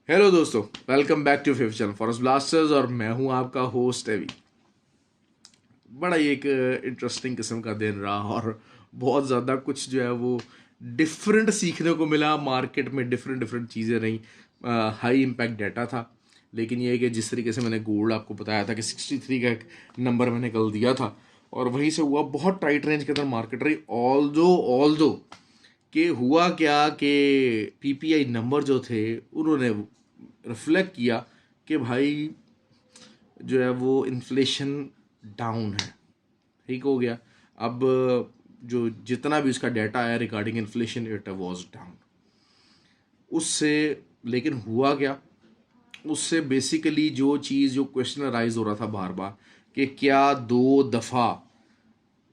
Hello दोस्तों, welcome back to fifth channel forest blasters और मैं हूं आपका होस्ट एवी। बड़ा ही एक इंटरेस्टिंग किस्म का दिन रहा और बहुत ज़्यादा कुछ जो है वो डिफरेंट सीखने को मिला। मार्केट में डिफरेंट डिफरेंट चीज़ें रहीं। हाई इम्पैक्ट डाटा था, लेकिन ये है कि जिस तरीके से मैंने गोल्ड आपको बताया था कि 63 का एक नंबर मैंने कल दिया था और वहीं से हुआ बहुत टाइट रेंज के अंदर मार्केट रही। ऑल दो कि हुआ क्या कि पीपीआई नंबर जो थे उन्होंने रिफ्लेक्ट किया कि भाई जो है वो इन्फ्लेशन डाउन है, ठीक हो गया। अब जो जितना भी उसका डाटा आया regarding inflation it was down उससे। लेकिन हुआ क्या, उससे बेसिकली जो चीज़ जो क्वेश्चन राइज हो रहा था बार बार कि क्या 2 दफ़ा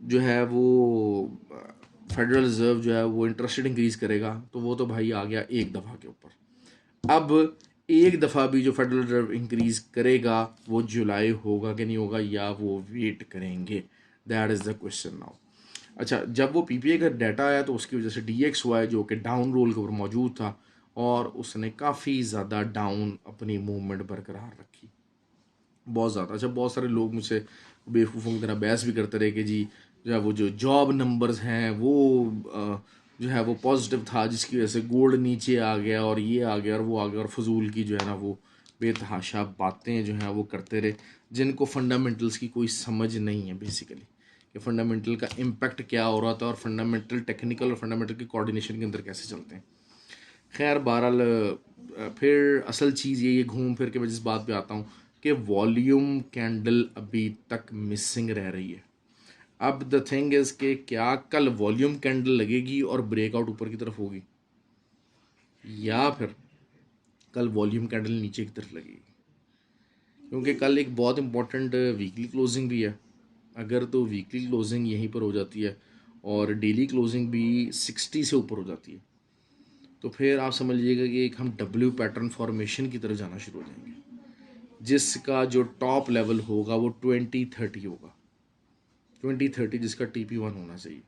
जो है वो फेडरल रिजर्व जो है वो इंटरेस्ट रेट इंक्रीज करेगा, तो वो तो भाई आ गया एक दफ़ा के ऊपर। अब एक दफ़ा भी जो फेडरल रिजर्व इंक्रीज करेगा वो जुलाई होगा कि नहीं होगा, या वो वेट करेंगे, that is the question now. अच्छा, जब वो पीपीए का डाटा आया तो उसकी वजह से डीएक्स हुआ है जो कि डाउन रोल के ऊपर मौजूद था और उसने काफ़ी ज़्यादा डाउन अपनी मूवमेंट बरकरार रखी, बहुत ज़्यादा। अच्छा, बहुत सारे लोग मुझसे बेवकूफ़ों की तरह बहस भी करते रहे कि जी जो है वो जो जॉब नंबर्स हैं वो जो है वो पॉजिटिव था, जिसकी वजह से गोल्ड नीचे आ गया और ये आ गया और वो आ गया, और फजूल की जो है ना वो बेतहाशा बातें जो हैं वो करते रहे, जिनको फंडामेंटल्स की कोई समझ नहीं है बेसिकली कि फंडामेंटल का इम्पैक्ट क्या हो रहा था और फंडामेंटल टेक्निकल और फंडामेंटल की कोऑर्डिनेशन के अंदर कैसे चलते हैं। खैर बहरहाल फिर असल चीज़ ये घूम फिर के मैं जिस बात पे आता हूँ कि वॉल्यूम कैंडल अभी तक मिसिंग रह रही है। अब द थिंग इज़ कि क्या कल वॉल्यूम कैंडल लगेगी और ब्रेकआउट ऊपर की तरफ होगी, या फिर कल वॉल्यूम कैंडल नीचे की तरफ लगेगी, क्योंकि कल एक बहुत इंपॉर्टेंट वीकली क्लोजिंग भी है। अगर तो वीकली क्लोजिंग यहीं पर हो जाती है और डेली क्लोजिंग भी 60 से ऊपर हो जाती है, तो फिर आप समझ लीजिएगा कि एक हम डब्ल्यू पैटर्न फॉर्मेशन की तरफ जाना शुरू हो जाएंगे, जिसका जो टॉप लेवल होगा वो 2030 होगा। 2030 जिसका TP1 होना चाहिए,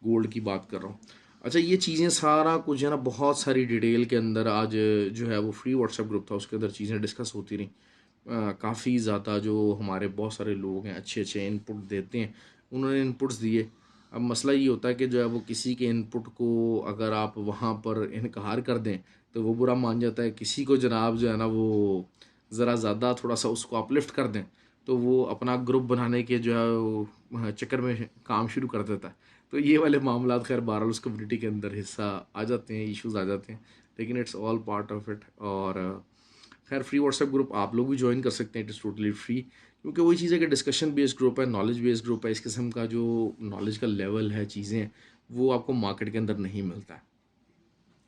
गोल्ड की बात कर रहा हूँ। अच्छा, ये चीज़ें सारा कुछ है ना बहुत सारी डिटेल के अंदर आज जो है वो फ्री व्हाट्सएप ग्रुप था उसके अंदर चीज़ें डिस्कस होती रहीं। काफ़ी ज़्यादा जो हमारे बहुत सारे लोग हैं अच्छे अच्छे इनपुट देते हैं, उन्होंने इनपुट्स दिए। अब मसला ये होता है कि जो है वो किसी के इनपुट को अगर आप वहाँ पर इनकार कर दें तो वो बुरा मान जाता है, किसी को जनाब जो है ना वो ज़रा ज़्यादा थोड़ा सा उसको अपलिफ्ट कर दें तो वो अपना ग्रुप बनाने के जो है वो चक्कर में काम शुरू कर देता है। तो ये वाले मामला खैर बहरहाल उस कम्युनिटी के अंदर हिस्सा आ जाते हैं, इश्यूज आ जाते हैं, लेकिन it's all part of it. और खैर फ्री व्हाट्सएप ग्रुप आप लोग भी ज्वाइन कर सकते हैं, इट इज़ टोटली फ्री, क्योंकि वही चीज़ है कि डिस्कशन बेस्ड ग्रुप है, नॉलेज बेस्ड ग्रुप है। इस किस्म का जो नॉलेज का लेवल है, चीज़ें वो आपको मार्केट के अंदर नहीं मिलता है।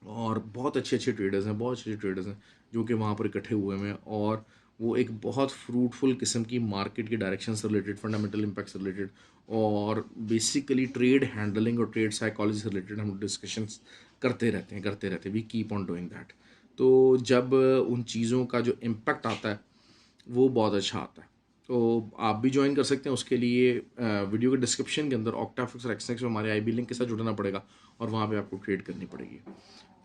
और बहुत अच्छे अच्छे ट्रेडर्स हैं, बहुत अच्छे ट्रेडर्स हैं जो कि वहाँ पर इकट्ठे हुए हैं और वो एक बहुत फ्रूटफुल किस्म की मार्केट के डायरेक्शन से रिलेटेड, फंडामेंटल इम्पैक्ट से रिलेटेड और बेसिकली ट्रेड हैंडलिंग और ट्रेड साइकोलॉजी से रिलेटेड हम डिस्कशंस करते रहते हैं we keep on doing that. तो जब उन चीज़ों का जो इम्पैक्ट आता है वो बहुत अच्छा आता है। तो आप भी ज्वाइन कर सकते हैं, उसके लिए वीडियो के डिस्क्रिप्शन के अंदर ऑक्टाफ्लिक्स और एक्सनेक्स में हमारे IB लिंक के साथ जुड़ना पड़ेगा और वहाँ पे आपको ट्रेड करनी पड़ेगी,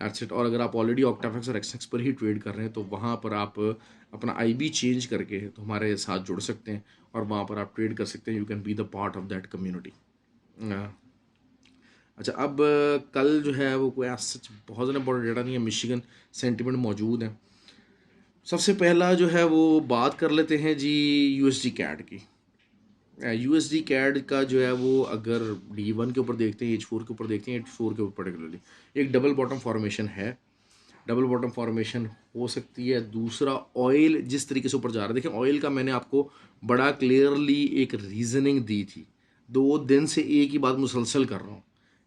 दैट्स इट। और अगर आप ऑलरेडी ऑक्टाफ्लिक्स और एक्सनेक्स पर ही ट्रेड कर रहे हैं तो वहाँ पर आप अपना IB चेंज करके तो हमारे साथ जुड़ सकते हैं और वहाँ पर आप ट्रेड कर सकते हैं। You can be the part of that community. अच्छा, अब कल जो है वो कोई सच बहुत ज़्यादा इंपॉर्टेंट डेटा नहीं है, मिशिगन सेंटिमेंट मौजूद है। सबसे पहला जो है वो बात कर लेते हैं जी USD कैड की। USD कैड का जो है वो अगर D1 के ऊपर देखते हैं, H4 के ऊपर देखते हैं, H4 के ऊपर पर्टिकुलरली एक डबल बॉटम फॉर्मेशन है। डबल बॉटम फॉर्मेशन हो सकती है। दूसरा, ऑयल जिस तरीके से ऊपर जा रहा है, देखिए ऑयल का मैंने आपको बड़ा क्लियरली एक रीजनिंग दी थी, 2 दिन से एक ही बात मुसलसल कर रहा हूँ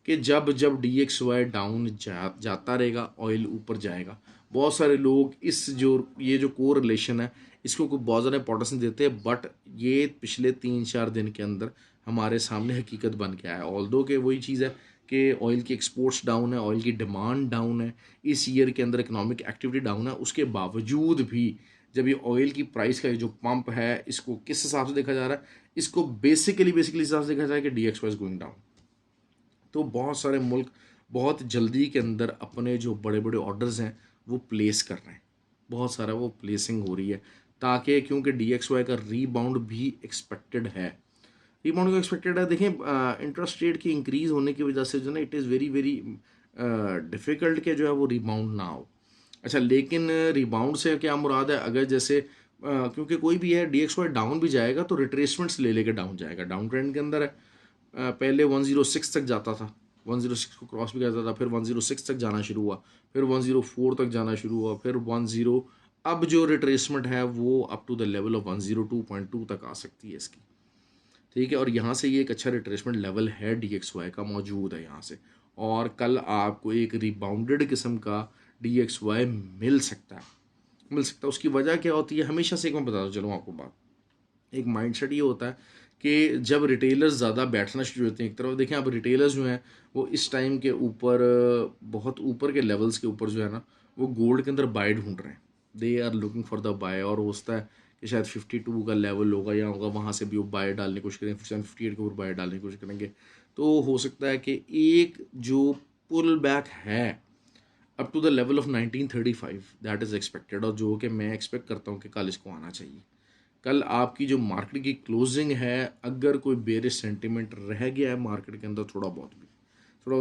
कि जब जब DXY डाउन जाता रहेगा ऑयल ऊपर जाएगा। बहुत सारे लोग इस जो ये जो को रिलेशन है इसको कोई बहुत ज़्यादा इंपॉर्टेंस नहीं देते, बट ये पिछले 3-4 दिन के अंदर हमारे सामने हकीकत बन के आया। ऑल्दो के वही चीज़ है कि ऑयल की एक्सपोर्ट्स डाउन है, ऑयल की डिमांड डाउन है, इस ईयर के अंदर इकोनॉमिक एक्टिविटी डाउन है, उसके बावजूद भी जब ये ऑयल की प्राइस का जो पंप है इसको किस हिसाब से देखा जा रहा है, इसको बेसिकली हिसाब से देखा जाए कि DXY इज गोइंग डाउन। तो बहुत सारे मुल्क बहुत जल्दी के अंदर अपने जो बड़े बड़े ऑर्डर्स हैं वो प्लेस कर रहे हैं। बहुत सारा वो प्लेसिंग हो रही है, ताकि क्योंकि DXY का रीबाउंड भी एक्सपेक्टेड है। रीबाउंड का एक्सपेक्टेड है। देखें इंटरेस्ट रेट की इंक्रीज़ होने की वजह से जो ना it is very very difficult के जो है वो रीबाउंड ना हो। अच्छा, लेकिन रिबाउंड से क्या मुराद है, अगर जैसे क्योंकि कोई भी है DXY डाउन भी जाएगा तो रिट्रेसमेंट्स ले लेके डाउन जाएगा, डाउन ट्रेंड के अंदर है। पहले 106 तक जाता था, 106 को क्रॉस भी करता था, फिर 106 तक जाना शुरू हुआ, फिर 104 तक जाना शुरू हुआ, फिर 10, अब जो रिट्रेसमेंट है वो up to the level of 102.2 तक आ सकती है इसकी। ठीक है, और यहाँ से ये एक अच्छा रिट्रेसमेंट लेवल है DXY का मौजूद है यहाँ से, और कल आपको एक रिबाउंडेड किस्म का DXY मिल सकता है, मिल सकता है। उसकी वजह क्या होती है, हमेशा से एक मैं बताता चलूँ आपको बात, एक माइंडसेट ये होता है कि जब रिटेलर्स ज़्यादा बैठना शुरू होते हैं एक तरफ, देखें अब रिटेलर्स जो हैं वो इस टाइम के ऊपर बहुत ऊपर के लेवल्स के ऊपर जो है ना वो गोल्ड के अंदर बाय ढूंढ रहे हैं, they are looking for the buy, और होता है कि शायद 52 का लेवल होगा या होगा, वहाँ से भी वो बाय डालने की कोशिश करेंगे, 58 के ऊपर बाय डालने की कोशिश करेंगे। तो हो सकता है कि एक जो पुल बैक है up to the level of 1935 that is expected, और जो कि मैं एक्सपेक्ट करता हूँ कि कल इसको आना चाहिए। कल आपकी जो मार्केट की क्लोजिंग है, अगर कोई बेरिश सेंटिमेंट रह गया है मार्केट के अंदर थोड़ा बहुत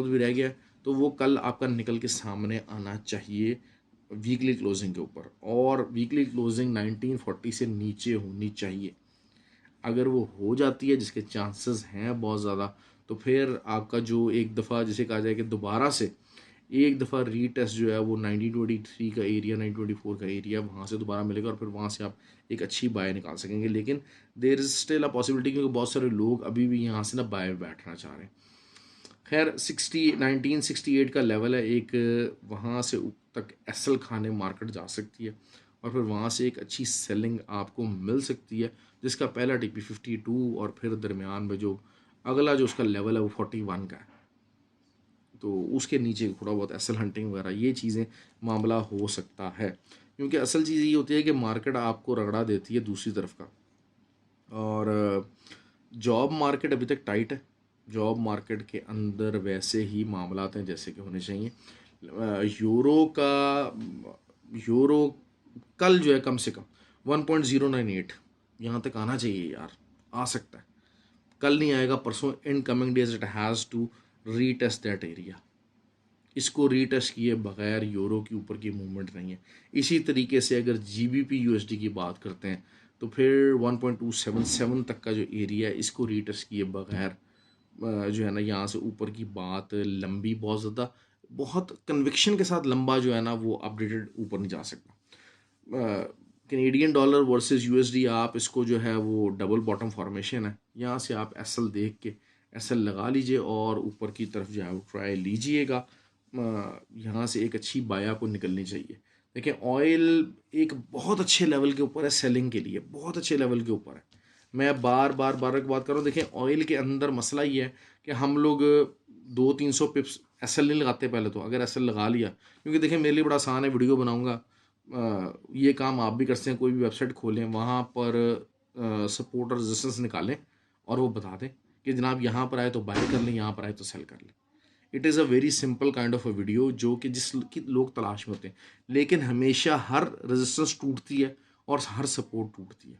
भी रह गया है, तो वो कल आपका निकल के सामने आना चाहिए वीकली क्लोजिंग के ऊपर, और वीकली क्लोजिंग 1940 से नीचे होनी चाहिए। अगर वो हो जाती है, जिसके चांसेस हैं बहुत ज़्यादा, तो फिर आपका जो एक दफ़ा जिसे कहा जाए कि दोबारा से एक दफ़ा रीटेस्ट जो है वो 1923 का एरिया, 1924 का एरिया, वहाँ से दोबारा मिलेगा, और फिर वहाँ से आप एक अच्छी बाय निकाल सकेंगे। लेकिन there is still a possibility, क्योंकि बहुत सारे लोग अभी भी यहाँ से ना बाय बैठना चाह रहे हैं। खैर 1968 का लेवल है एक, वहाँ से तक एसएल खाने मार्केट जा सकती है, और फिर वहाँ से एक अच्छी सेलिंग आपको मिल सकती है, जिसका पहला टिपी 52, और फिर दरमियान में जो अगला जो उसका लेवल है वो 41 का है। तो उसके नीचे थोड़ा बहुत एसल हंटिंग वगैरह ये चीज़ें मामला हो सकता है, क्योंकि असल चीज़ ये होती है कि मार्केट आपको रगड़ा देती है दूसरी तरफ का। और जॉब मार्केट अभी तक टाइट है, जॉब मार्केट के अंदर वैसे ही मामलात हैं जैसे कि होने चाहिए। यूरो कल जो है कम से कम 1.098 यहाँ तक आना चाहिए यार, आ सकता है, कल नहीं आएगा परसों, in coming days it has to retest that area. इसको रीटेस्ट किए बगैर यूरो के ऊपर की मूवमेंट नहीं है। इसी तरीके से अगर GBP USD की बात करते हैं तो फिर 1.277 तक का जो एरिया है, इसको रीटेस्ट किए बगैर जो है ना यहाँ से ऊपर की बात लंबी, बहुत ज़्यादा बहुत कन्विक्शन के साथ लंबा जो है ना वो अपडेटेड ऊपर नहीं जा सकता। कैनेडियन डॉलर वर्सेस USD, आप इसको जो है वो डबल बॉटम फॉर्मेशन है, यहाँ से आप एसएल देख के एसएल लगा लीजिए और ऊपर की तरफ जो है वो ट्राई लीजिएगा। यहाँ से एक अच्छी बाया को निकलनी चाहिए। देखिए ऑयल एक बहुत अच्छे लेवल के ऊपर है, सेलिंग के लिए बहुत अच्छे लेवल के ऊपर है। मैं बार एक बात कर रहा हूँ, देखिए ऑयल के अंदर मसला ये है कि हम लोग 200-300 पिप्स एसएल नहीं लगाते पहले तो, अगर एसएल लगा लिया, क्योंकि देखिए मेरे लिए बड़ा आसान है, वीडियो बनाऊंगा, ये काम आप भी कर सकते हैं, कोई भी वेबसाइट खोलें, वहाँ पर सपोर्ट और रेजिस्टेंस निकालें और वो बता दें कि जनाब यहाँ पर आए तो बाय कर लें, यहाँ पर आए तो सेल कर लें। It is a very simple kind of a video जो कि जिसकी लोग तलाश में होते हैं, लेकिन हमेशा हर रेजिस्टेंस टूटती है और हर सपोर्ट टूटती है।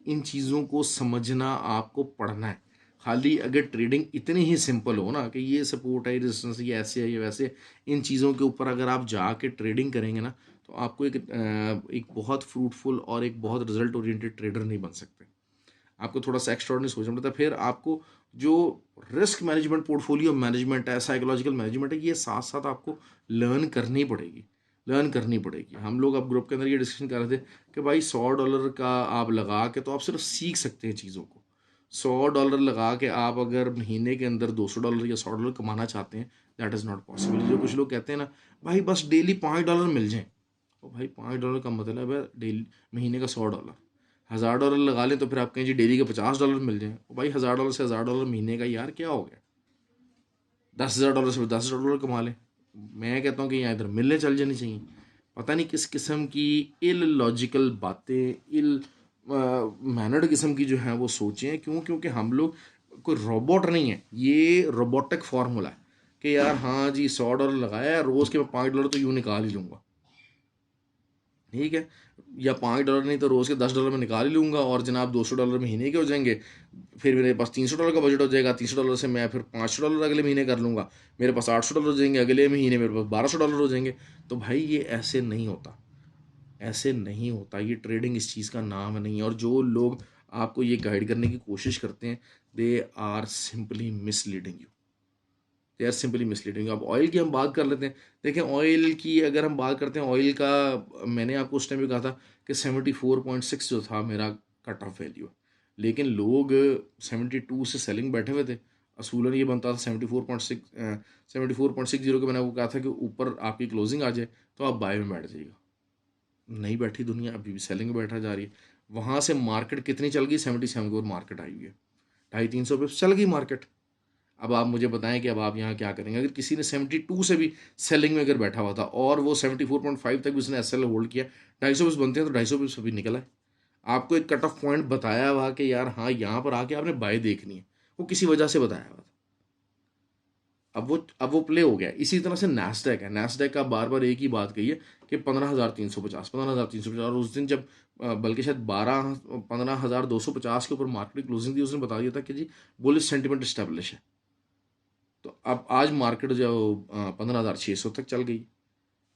इन चीज़ों को समझना आपको पढ़ना है। खाली अगर ट्रेडिंग इतनी ही सिंपल हो ना कि ये सपोर्ट है, रेजिस्टेंस ये ऐसे है ये वैसे, इन चीज़ों के ऊपर अगर आप जाके ट्रेडिंग करेंगे ना तो आपको एक बहुत फ्रूटफुल और एक बहुत रिजल्ट ओरिएंटेड ट्रेडर नहीं बन सकते। आपको थोड़ा सा एक्स्ट्राऑर्डिनरी सोचना पड़ता है। फिर आपको जो रिस्क मैनेजमेंट, पोर्टफोलियो मैनेजमेंट है, साइकोलॉजिकल मैनेजमेंट है, ये साथ साथ आपको लर्न करनी पड़ेगी। हम लोग अब ग्रुप के अंदर ये डिस्कशन कर रहे थे कि भाई $100 का आप लगा के तो आप सिर्फ सीख सकते हैं चीज़ों को। $100 लगा के आप अगर महीने के अंदर $200 या $100 कमाना चाहते हैं, दैट इज़ नॉट पॉसिबल। जो कुछ लोग कहते हैं ना भाई बस डेली $5 मिल जाएँ, तो भाई $5 का मतलब है डेली महीने का $100। $1000 लगा लें तो फिर आप कहें जी डेली के $50 मिल जाएँ, तो भाई $1000 से $1000 महीने का यार क्या हो गया, $10,000 से $10,000 कमा लें। मैं कहता हूँ कि यहाँ इधर मिलने चल जानी चाहिए। पता नहीं किस किस्म की इल लॉजिकल बातें, इल मैनर्ड किस्म की जो हैं वो सोचें। क्यों? क्योंकि हम लोग कोई रोबोट नहीं है, ये रोबोटिक फार्मूला है कि यार हाँ जी $100 लगाया है, रोज़ के मैं $5 तो यूँ निकाल ही लूँगा। ठीक है, या $5 नहीं तो रोज़ के $10 में निकाल ही लूँगा, और जनाब $200 महीने के हो जाएंगे। फिर मेरे पास $300 का बजट हो जाएगा। $300 से मैं फिर $500 अगले महीने कर लूँगा। मेरे पास $800 हो जाएंगे, अगले महीने मेरे पास $1200 हो जाएंगे। तो भाई ये ऐसे नहीं होता, ऐसे नहीं होता। ये ट्रेडिंग इस चीज़ का नाम नहीं है। और जो लोग आपको ये गाइड करने की कोशिश करते हैं, they are simply misleading you, they are simply misleading. अब ऑयल की हम बात कर लेते हैं। देखें, ऑयल की अगर हम बात करते हैं, ऑयल का मैंने आपको उस टाइम भी कहा था कि 74.6 जो था मेरा कट ऑफ वैल्यू, लेकिन लोग 72 से सेलिंग बैठे हुए थे। असूलन ये बनता था 74.60 के। मैंने आपको कहा था कि ऊपर आपकी क्लोजिंग आ जाए तो आप बाय में बैठ जाइएगा। नहीं बैठी दुनिया, अभी भी सेलिंग में बैठा जा रही है। वहाँ से मार्केट कितनी चल गई? 77 को मार्केट आई हुई है, 250-300 पे चल गई मार्केट। अब आप मुझे बताएं कि अब आप यहाँ क्या करेंगे? अगर किसी ने 72 से भी सेलिंग में अगर बैठा हुआ था और वो 74.5 तक भी उसने एस एल होल्ड किया, 250 बनते हैं तो 250 भी निकला है। आपको एक कट ऑफ पॉइंट बताया हुआ कि यार हाँ, यहाँ पर आके आपने बाय देखनी है, वो किसी वजह से बताया हुआ था। अब वो प्ले हो गया। इसी तरह से नैस्डैक है। नैस्डैक का बार बार एक ही बात कही है कि 15,350 और उस दिन जब बल्कि शायद 15,250 के ऊपर मार्केट क्लोजिंग थी, उसने बता दिया था कि जी बुलिश सेंटिमेंट इस्टेब्लिश है। तो अब आज मार्केट जो 15,600 तक चल गई।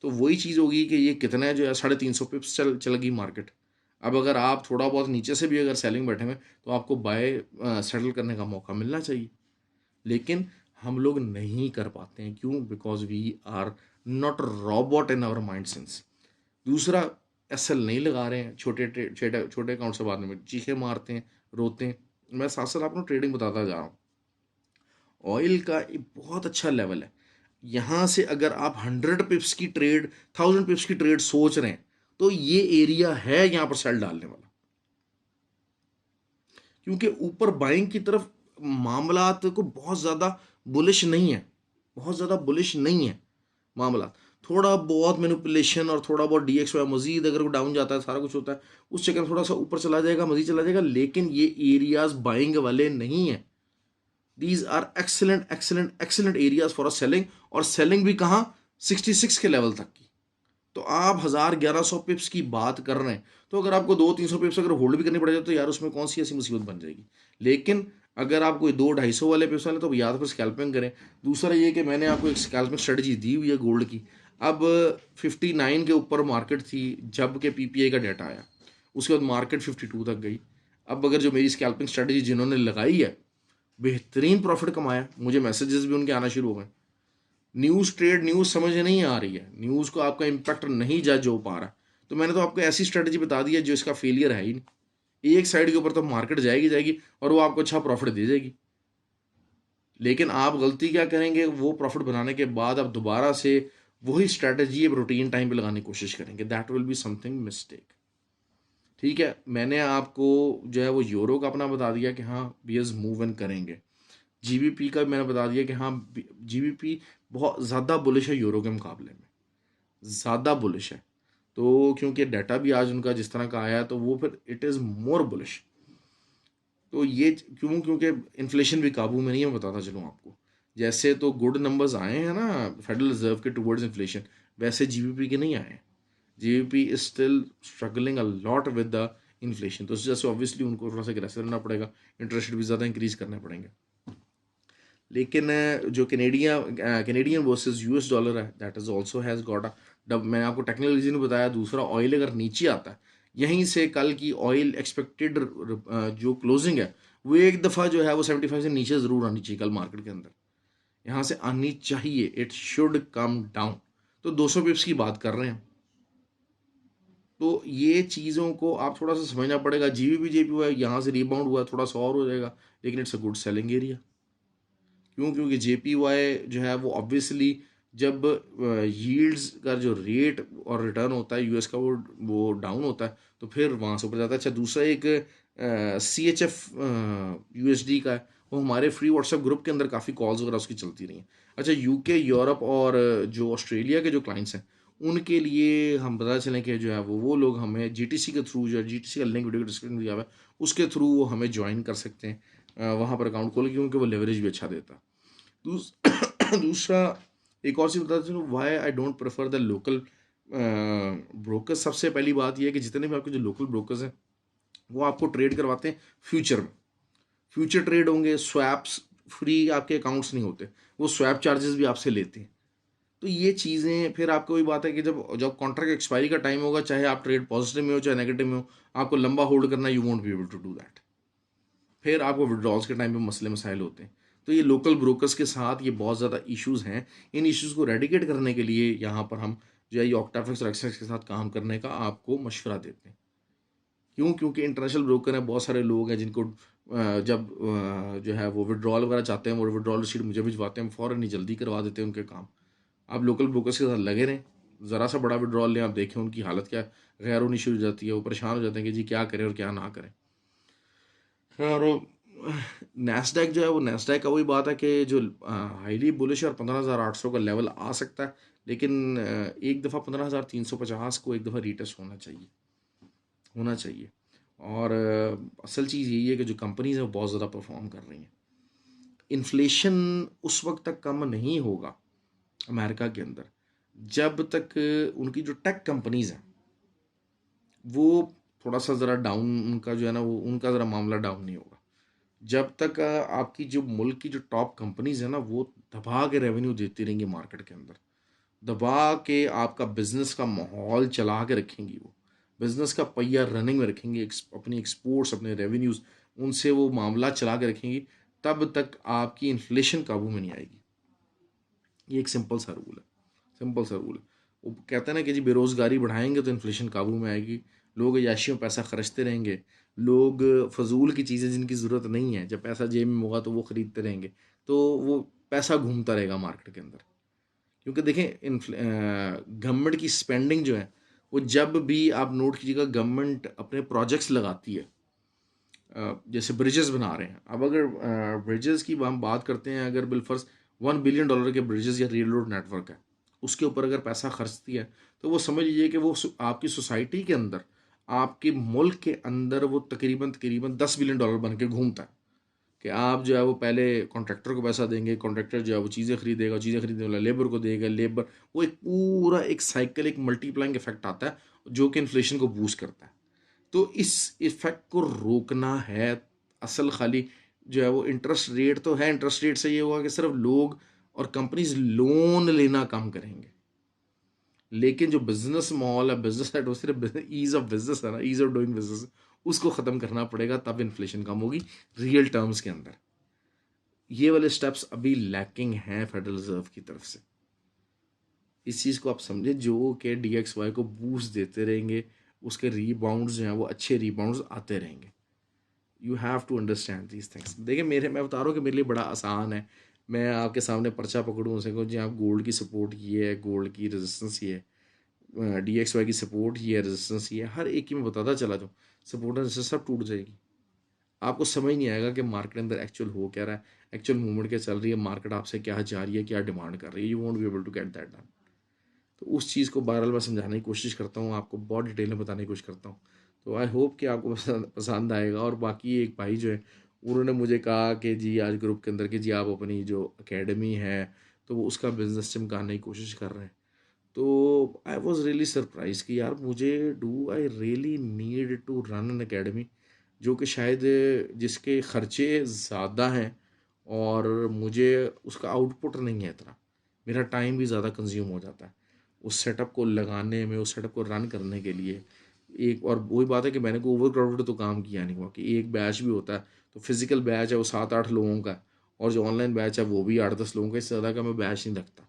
तो वही चीज़ होगी कि ये कितना है जो है 350 पिप्स चल चल गई मार्केट। अब अगर आप थोड़ा बहुत नीचे से भी अगर सेलिंग बैठे हुए तो आपको बाय सेटल करने का मौका मिलना चाहिए, लेकिन हम लोग नहीं कर पाते हैं। क्यों? Because we are not robot in our mind sense. दूसरा, एस एल नहीं लगा रहे हैं, छोटे छोटे अकाउंट से बाद में चीखे मारते हैं, रोते हैं। मैं साथ साथ आपको ट्रेडिंग बताता जा रहा हूँ। ऑयल का एक बहुत अच्छा लेवल है। यहाँ से अगर आप 100 पिप्स की ट्रेड, 1000 पिप्स की ट्रेड सोच रहे हैं, तो ये एरिया है यहाँ पर सेल डालने वाला। क्योंकि ऊपर बाइंग की तरफ मामलात को बहुत ज़्यादा बुलिश नहीं है, बहुत ज़्यादा बुलिश नहीं है मामला। थोड़ा बहुत मैनिपुलेशन और थोड़ा बहुत डी एक्स वाई मजीद अगर वो डाउन जाता है, सारा कुछ होता है, उस चक्कर में थोड़ा सा ऊपर चला जाएगा, मजीद चला जाएगा, लेकिन ये एरियाज बाइंग वाले नहीं है। These are excellent excellent excellent areas for a selling. और सेलिंग भी कहाँ? 66 के लेवल तक की। तो आप 1000-1100 पिप्स की बात कर रहे हैं, तो अगर आपको 200-300 पिप्स अगर होल्ड भी करनी पड़ जाए तो यार उसमें कौन सी ऐसी मुसीबत बन जाएगी। लेकिन अगर आप कोई 200-250 वाले पिप्स वाले, तो या तो फिर स्कैल्पिंग करें। दूसरा ये कि मैंने आपको एक स्कैल्पिंग स्ट्रेटजी दी हुई है गोल्ड की। अब 59 के ऊपर मार्केट थी जब के पीपीआई का डाटा आया, उसके बाद मार्केट 52 तक गई। अब अगर जो मेरी स्कैल्पिंग स्ट्रेटजी जिन्होंने लगाई है, बेहतरीन प्रॉफिट कमाया, मुझे मैसेजेस भी उनके आना शुरू हो गए। न्यूज़ ट्रेड न्यूज़ समझ नहीं आ रही है, न्यूज़ को आपका इम्पैक्ट नहीं जज हो पा रहा, तो मैंने तो आपको ऐसी स्ट्रेटजी बता दी है जो इसका फेलियर है ही नहीं। एक साइड के ऊपर तो मार्केट जाएगी जाएगी और वो आपको अच्छा प्रॉफिट दे जाएगी, लेकिन आप गलती क्या करेंगे? वो प्रॉफिट बनाने के बाद आप दोबारा से वही स्ट्रेटजी रूटीन टाइम पे लगाने की कोशिश करेंगे। That will be something mistake. ठीक है, मैंने आपको जो है वो यूरो का अपना बता दिया कि हाँ बीएस मूव इन करेंगे। जीबीपी का मैंने बता दिया कि हाँ जीबीपी बहुत ज़्यादा बुलिश है यूरो के मुकाबले में, ज़्यादा बुलिश है। तो क्योंकि डाटा भी आज उनका जिस तरह का आया है, तो वो फिर इट इज़ मोर बुलिश। तो ये क्यों? क्योंकि इन्फ्लेशन भी काबू में नहीं है। मैं बताता चलूँ आपको, जैसे तो गुड नंबर्स आए हैं ना फेडरल रिजर्व के टुवर्ड्स इन्फ्लेशन, वैसे जीबीपी के नहीं आए हैं। GBP is still struggling a lot with the inflation. तो उस वजह से ऑब्वियसली उनको थोड़ा सा अग्रेसिव रहना पड़ेगा, इंटरेस्ट रेट भी ज़्यादा इंक्रीज करने पड़ेंगे। लेकिन जो कैनेडियन वर्सेस यूएस डॉलर है, that is also has got a, मैंने आपको टेक्निकल रीजन बताया। दूसरा, ऑयल अगर नीचे आता है, यहीं से कल की ऑयल एक्सपेक्टेड जो क्लोजिंग है, वो एक दफ़ा जो है वो 75 से नीचे ज़रूर आनी चाहिए कल मार्केट के अंदर, यहाँ से आनी चाहिए। It should come down. तो 200 पिप्स की बात कर रहे हैं, तो ये चीज़ों को आप थोड़ा सा समझना पड़ेगा। जीबीपी जेपीवाई यहाँ से रिबाउंड हुआ, थोड़ा सा और हो जाएगा, लेकिन it's a good selling area. क्यों? क्योंकि जेपीवाई जो है वो ऑब्वियसली जब यील्ड्स का जो रेट और रिटर्न होता है यूएस का, वो डाउन होता है, तो फिर वहाँ से ऊपर जाता है। अच्छा, दूसरा एक सी एच एफ यूएसडी का है, वो हमारे फ्री व्हाट्सएप ग्रुप के अंदर काफ़ी कॉल्स वगैरह उसकी चलती रही हैं। अच्छा, यूके, यूरोप और जो ऑस्ट्रेलिया के जो क्लाइंट्स हैं, उनके लिए हम पता चलें कि जो है वो लोग हमें जीटीसी के थ्रू, जो है जीटीसी का लिंक वीडियो डिस्क्रिप्शन में दिया हुआ है, उसके थ्रू वो हमें ज्वाइन कर सकते हैं, वहाँ पर अकाउंट खोल, क्योंकि वो लेवरेज भी अच्छा देता है। दूसरा एक और चीज़ बताता चलूँ, why I don't prefer the local broker, सबसे पहली बात यह है कि जितने भी आपके जो लोकल ब्रोकर्स हैं वो आपको ट्रेड करवाते हैं फ्यूचर में। फ्यूचर ट्रेड होंगे, स्वैप्स फ्री आपके अकाउंट्स नहीं होते, वो स्वैप चार्जेस भी आपसे लेते हैं। तो ये चीज़ें फिर आपको वही बात है कि जब जब कॉन्ट्रैक्ट एक्सपायरी का टाइम होगा, चाहे आप ट्रेड पॉजिटिव में हो चाहे नेगेटिव में हो, आपको लंबा होल्ड करना, you won't be able to do that. फिर आपको विड्रॉल्स के टाइम पे मसले मसाइल होते हैं। तो ये लोकल ब्रोकर्स के साथ ये बहुत ज़्यादा इश्यूज़ हैं। इन इश्यूज़ को रेडिकेट करने के लिए यहाँ पर हम जो है ये ऑक्टाफिक्स और एक्सेस के साथ काम करने का आपको मशवरा देते हैं। क्यों? क्योंकि इंटरनेशनल ब्रोकर हैं, बहुत सारे लोग हैं जिनको जब जो है वो विड्रॉल वगैरह चाहते हैं, वो विड्रॉल रिसीट मुझे भिजवाते हैं, फ़ौरन ही जल्दी करवा देते हैं उनके काम। आप लोकल ब्रोकर्स के साथ लगे रहें, ज़रा सा बड़ा विड्रॉल लें, आप देखें उनकी हालत क्या गैर होनी शुरू हो जाती है, वो परेशान हो जाते हैं कि जी क्या करें और क्या ना करें। और नैस्डैक जो है वो नैस्डैक का वही बात है कि जो हाईली बुलिश और 15,800 का लेवल आ सकता है, लेकिन एक दफ़ा 15,350 को एक दफ़ा रीटेस्ट होना चाहिए, होना चाहिए। और असल चीज़ यही है कि जो कंपनीज हैं वो बहुत ज़्यादा परफॉर्म कर रही हैं। इन्फ्लेशन उस वक्त तक कम नहीं होगा अमेरिका के अंदर जब तक उनकी जो टेक कंपनीज हैं वो थोड़ा सा ज़रा डाउन, उनका जो है ना वो उनका ज़रा मामला डाउन नहीं होगा। जब तक आपकी जो मुल्क की जो टॉप कंपनीज है ना वो दबा के रेवेन्यू देती रहेंगी मार्केट के अंदर, दबा के आपका बिजनेस का माहौल चला के रखेंगी, वो बिजनेस का पहिया रनिंग में रखेंगी, अपनी एक्सपोर्ट्स अपने रेवेन्यूज़ उनसे वो मामला चला के रखेंगी, तब तक आपकी इन्फ्लेशन काबू में नहीं आएगी। ये एक सिंपल सा रूल है, सिंपल सा रूल है। वो कहते हैं ना कि जी बेरोज़गारी बढ़ाएंगे तो इन्फ्लेशन काबू में आएगी, लोग अय्याशियों पैसा खर्चते रहेंगे, लोग फजूल की चीज़ें जिनकी ज़रूरत नहीं है, जब पैसा जेब में होगा तो वो ख़रीदते रहेंगे, तो वो पैसा घूमता रहेगा मार्केट के अंदर। क्योंकि देखें गवर्नमेंट की स्पेंडिंग जो है वो जब भी आप नोट कीजिएगा, गवर्नमेंट अपने प्रोजेक्ट्स लगाती है, जैसे ब्रिजेस बना रहे हैं, अब अगर ब्रिजेस की हम बात करते हैं, अगर बिलफर्ज $1 बिलियन के ब्रिजेस या रेल रोड नेटवर्क है, उसके ऊपर अगर पैसा खर्चती है, तो वो समझ लीजिए कि वो आपकी सोसाइटी के अंदर, आपके मुल्क के अंदर वो तकरीबन तकरीबन $10 बिलियन बन के घूमता है। कि आप जो है वो पहले कॉन्ट्रैक्टर को पैसा देंगे, कॉन्ट्रैक्टर जो है वो चीज़ें खरीदेगा, चीज़ें खरीदने वाला लेबर को देगा, लेबर, वो एक पूरा एक साइकिल, एक मल्टीप्लाइंग इफेक्ट आता है जो कि इन्फ्लेशन को बूस्ट करता है। तो इस इफेक्ट को रोकना है, असल खाली जो है वो इंटरेस्ट रेट तो है, इंटरेस्ट रेट से ये होगा कि सिर्फ लोग और कंपनीज लोन लेना कम करेंगे, लेकिन जो बिजनेस माहौल है, business atmosphere, ease of business है ना, ईज ऑफ डूइंग बिजनेस, उसको ख़त्म करना पड़ेगा, तब इन्फ्लेशन कम होगी रियल टर्म्स के अंदर। ये वाले स्टेप्स अभी लैकिंग हैं फेडरल रिजर्व की तरफ से। इस चीज़ को आप समझे, जो कि DXY को बूस्ट देते रहेंगे, उसके रीबाउंड्स जो हैं वो अच्छे रीबाउंड्स आते रहेंगे। You have to understand these things. देखिए मैं बता रहा हूँ कि मेरे लिए बड़ा आसान है, मैं आपके सामने पर्चा पकड़ूँ उसे कहूँ जी आप गोल्ड की सपोर्ट ये है, गोल्ड की रेजिस्टेंस ये है, DXY की सपोर्ट ये है, रेजिस्टेंस ये है, हर एक की मैं बताता चला जाऊँ, सपोर्ट और रेजिस्टेंस सब टूट जाएगी। आपको समझ नहीं आएगा कि मार्केट के अंदर एक्चुअल हो क्या रहा है, एक्चुअल मूवमेंट क्या चल रही है, मार्केट आपसे क्या चाह रही है, क्या डिमांड कर रही है। You won't be able to get that done. तो उस चीज़ को बहरहाल मैं समझाने की कोशिश करता हूँ, आपको बहुत डिटेल में बताने की कोशिश करता हूँ। तो आई होप कि आपको पसंद आएगा। और बाकी एक भाई जो है उन्होंने मुझे कहा कि जी आज ग्रुप के अंदर कि जी आप अपनी जो एकेडमी है तो वो उसका बिजनेस चमकाने की कोशिश कर रहे हैं। तो आई वॉज रियली सरप्राइज कि यार मुझे do I really need to run an academy, जो कि शायद जिसके खर्चे ज़्यादा हैं और मुझे उसका आउटपुट नहीं है इतना, मेरा टाइम भी ज़्यादा कंज्यूम हो जाता है उस सेटअप को लगाने में, उस सेटअप को रन करने के लिए। एक और वही बात है कि मैंने को ओवर क्राउडेड तो काम किया नहीं हुआ कि एक बैच भी होता है, तो फिजिकल बैच है वो 7-8 लोगों का, और जो ऑनलाइन बैच है वो भी 8-10 लोगों का, इससे ज़्यादा का मैं बैच नहीं रखता।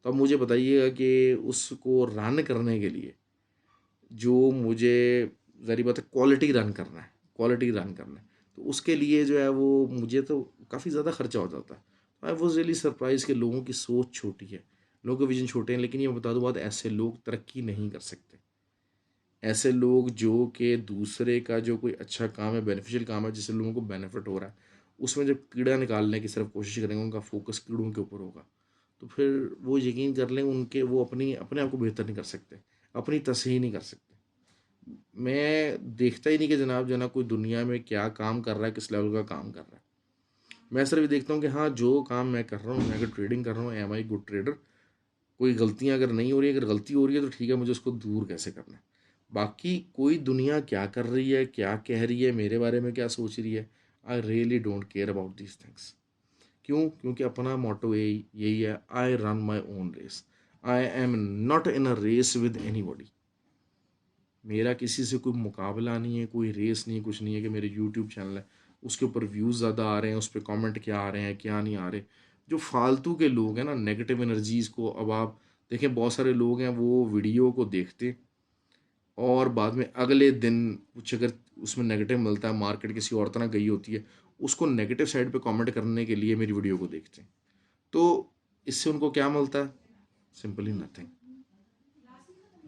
तो अब मुझे बताइएगा कि उसको रन करने के लिए जो मुझे ज़री बात है क्वालिटी रन करना है, क्वालिटी रन करना है, तो उसके लिए जो है वो मुझे तो काफ़ी ज़्यादा खर्चा हो जाता है। आई वॉज रियली सरप्राइज कि लोगों की सोच छोटी है, लोगों के विजन छोटे हैं। लेकिन ये बता दूँ बात, ऐसे लोग तरक्की नहीं कर सकते। ऐसे लोग जो कि दूसरे का जो कोई अच्छा काम है, बेनिफिशियल काम है, जिससे लोगों को बेनिफिट हो रहा है, उसमें जब कीड़ा निकालने की सिर्फ कोशिश करेंगे, उनका फोकस कीड़ों के ऊपर होगा, तो फिर वो यकीन कर लें उनके वो अपने आप को बेहतर नहीं कर सकते, अपनी तस्हीह नहीं कर सकते। मैं देखता ही नहीं कि जनाब जो है ना कोई दुनिया में क्या काम कर रहा है, किस लेवल का काम कर रहा है। मैं सिर्फ ये देखता हूँ कि हाँ जो काम मैं कर रहा हूँ, मैं अगर ट्रेडिंग कर रहा हूँ, एम आई गुड ट्रेडर, कोई गलतियाँ अगर नहीं हो रही है, अगर गलती हो रही है तो ठीक है, मुझे उसको दूर कैसे करना है। बाकी कोई दुनिया क्या कर रही है, क्या कह रही है, मेरे बारे में क्या सोच रही है, I really don't care about these things. क्यों? क्योंकि अपना मोटो यही यही है, I run my own race. I am not in a race with anybody. मेरा किसी से कोई मुकाबला नहीं है, कोई रेस नहीं है, कुछ नहीं है कि मेरे यूट्यूब चैनल है उसके ऊपर व्यूज़ ज़्यादा आ रहे हैं, उस पर कॉमेंट क्या आ रहे हैं क्या नहीं आ रहे। जो फालतू के लोग हैं ना, नेगेटिव एनर्जीज़ को, अब आप देखें बहुत सारे लोग हैं वो वीडियो को देखते और बाद में अगले दिन कुछ अगर उसमें नेगेटिव मिलता है, मार्केट किसी और तरह गई होती है, उसको नेगेटिव साइड पे कमेंट करने के लिए मेरी वीडियो को देखते हैं। तो इससे उनको क्या मिलता है? Simply nothing.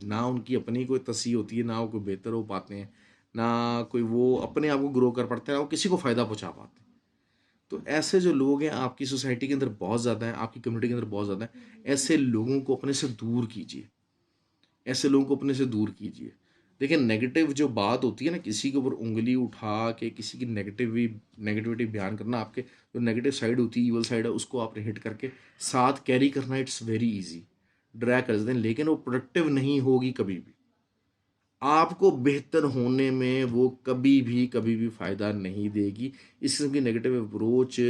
ना उनकी अपनी कोई तसी होती है, ना वो कोई बेहतर हो पाते हैं, ना कोई वो अपने आप को ग्रो कर पाते हैं, ना वो किसी को फ़ायदा पहुंचा पाते हैं। तो ऐसे जो लोग हैं आपकी सोसाइटी के अंदर बहुत ज़्यादा हैं, आपकी कम्युनिटी के अंदर बहुत ज़्यादा हैं। ऐसे लोगों को अपने से दूर कीजिए, ऐसे लोगों को अपने से दूर कीजिए। देखिए, नेगेटिव जो बात होती है ना, किसी के ऊपर उंगली उठा के किसी की नेगेटिविटी बयान करना, आपके जो नेगेटिव साइड होती है, ईवल साइड है, उसको आप हिट करके साथ कैरी करना, इट्स वेरी इजी। ड्रैग कर देते हैं, लेकिन वो प्रोडक्टिव नहीं होगी कभी भी। आपको बेहतर होने में वो कभी भी फ़ायदा नहीं देगी। इस किस्म की नेगेटिव अप्रोच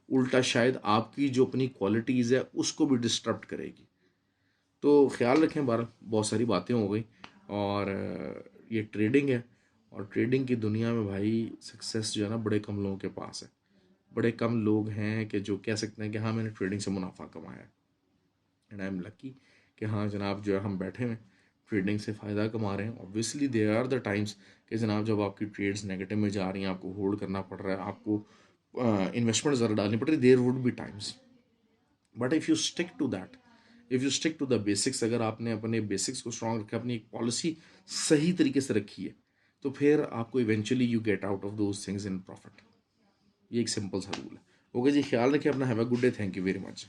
उल्टा शायद आपकी जो अपनी क्वालिटीज़ है उसको भी डिस्टर्ब करेगी। तो ख्याल रखें। बहरहाल बहुत सारी बातें हो गई और ये ट्रेडिंग है, और ट्रेडिंग की दुनिया में भाई सक्सेस जो है ना बड़े कम लोगों के पास है। बड़े कम लोग हैं कि जो कह सकते हैं कि हाँ मैंने ट्रेडिंग से मुनाफा कमाया है। एंड आई एम लकी कि हाँ जनाब जो है हम बैठे हुए ट्रेडिंग से फ़ायदा कमा रहे हैं। Obviously there are the times कि जनाब जब आपकी ट्रेड्स नेगेटिव में जा रही हैं, आपको होल्ड करना पड़ रहा है, आपको इन्वेस्टमेंट ज़्यादा डालनी पड़ रही है, there would be times. But if you stick to that, if you stick to the basics, अगर आपने अपने बेसिक्स को स्ट्रॉन्ग रखा, अपनी एक पॉलिसी सही तरीके से रखी है, तो फिर आपको eventually you get out of those things in profit. ये एक सिंपल सा रूल है। ओके जी, ख्याल रखिए अपना। Have a good day. Thank you very much.